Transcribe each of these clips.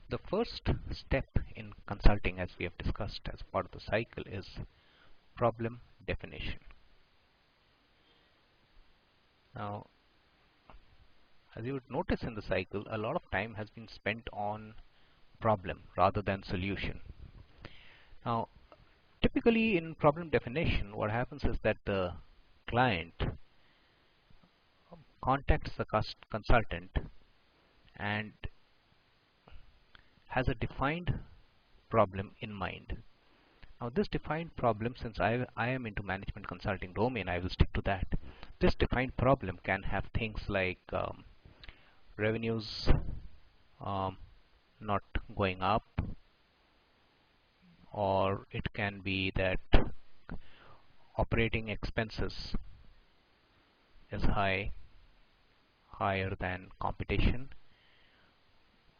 The first step in consulting, as we have discussed as part of the cycle, is problem definition. Now, as you would notice in the cycle, a lot of time has been spent on problem rather than solution. Now, typically in problem definition, what happens is that the client contacts the consultant and has a defined problem in mind. Now this defined problem, since I am into management consulting domain, I will stick to that. This defined problem can have things like revenues not going up, or it can be that operating expenses is higher than competition,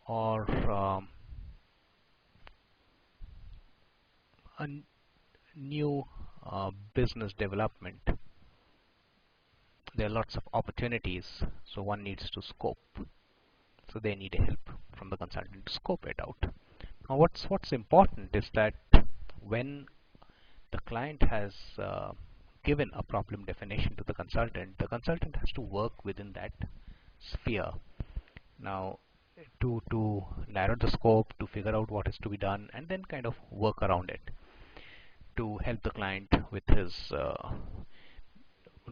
or a new business development. There are lots of opportunities, so one needs to scope. So they need help from the consultant to scope it out. Now what's important is that when the client has given a problem definition to the consultant has to work within that sphere. Now to narrow the scope, to figure out what is to be done, and then kind of work around it to help the client with his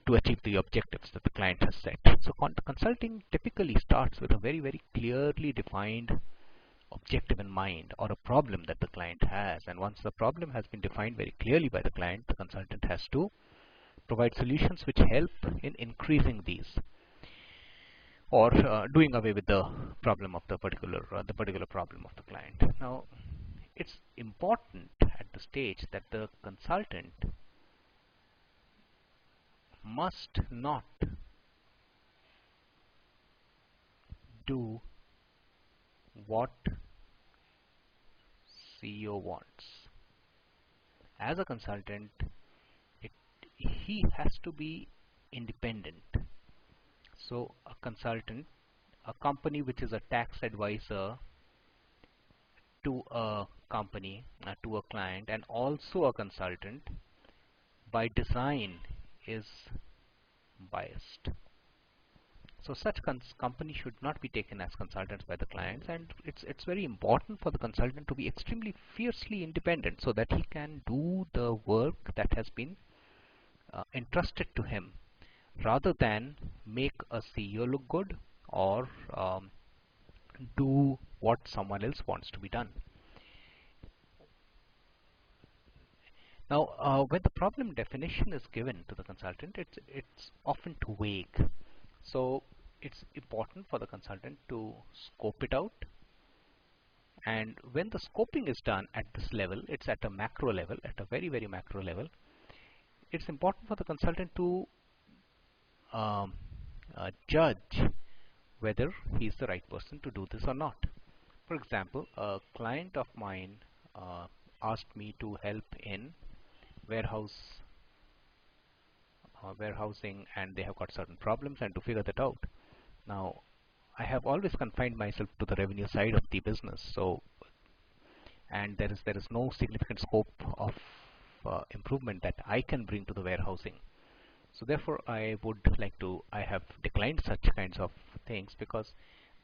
to achieve the objectives that the client has set. So consulting typically starts with a very clearly defined objective in mind, or a problem that the client has, and once the problem has been defined very clearly by the client, the consultant has to provide solutions which help in increasing these, or doing away with the problem of the particular problem of the client. Now it's important at the stage that the consultant must not do what CEO wants. As a consultant, he has to be independent. So a consultant, a company which is a tax advisor to a company, to a client, and also a consultant, by design is biased. So such company should not be taken as consultants by the clients, and it's very important for the consultant to be extremely fiercely independent so that he can do the work that has been entrusted to him, rather than make a CEO look good or do what someone else wants to be done. Now, when the problem definition is given to the consultant, it's often too vague. So it's important for the consultant to scope it out. And when the scoping is done at this level, it's at a macro level, at a very macro level, it's important for the consultant to judge whether he's the right person to do this or not. For example, a client of mine asked me to help in warehousing, and they have got certain problems, and to figure that out. Now, I have always confined myself to the revenue side of the business, so and there is no significant scope of improvement that I can bring to the warehousing. So therefore, I have declined such kinds of things, because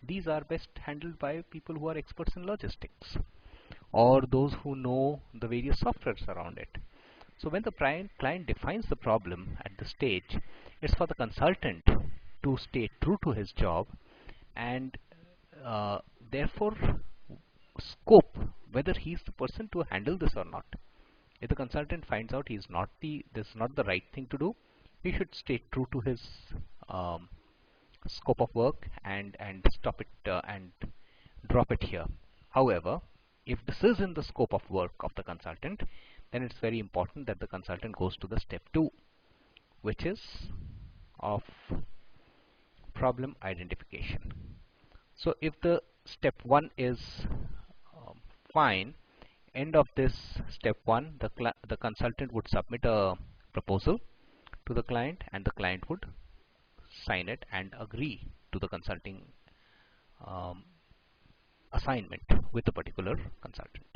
these are best handled by people who are experts in logistics, or those who know the various softwares around it. So when the client defines the problem at this stage, it's for the consultant to stay true to his job and therefore scope whether he's the person to handle this or not. If the consultant finds out this is not the right thing to do, he should stay true to his scope of work and stop it and drop it here. However, if this is in the scope of work of the consultant, then it's very important that the consultant goes to the step 2, which is of problem identification. So if the step 1 is fine, end of this step 1, the consultant would submit a proposal to the client, and the client would sign it and agree to the consulting assignment with a particular consultant.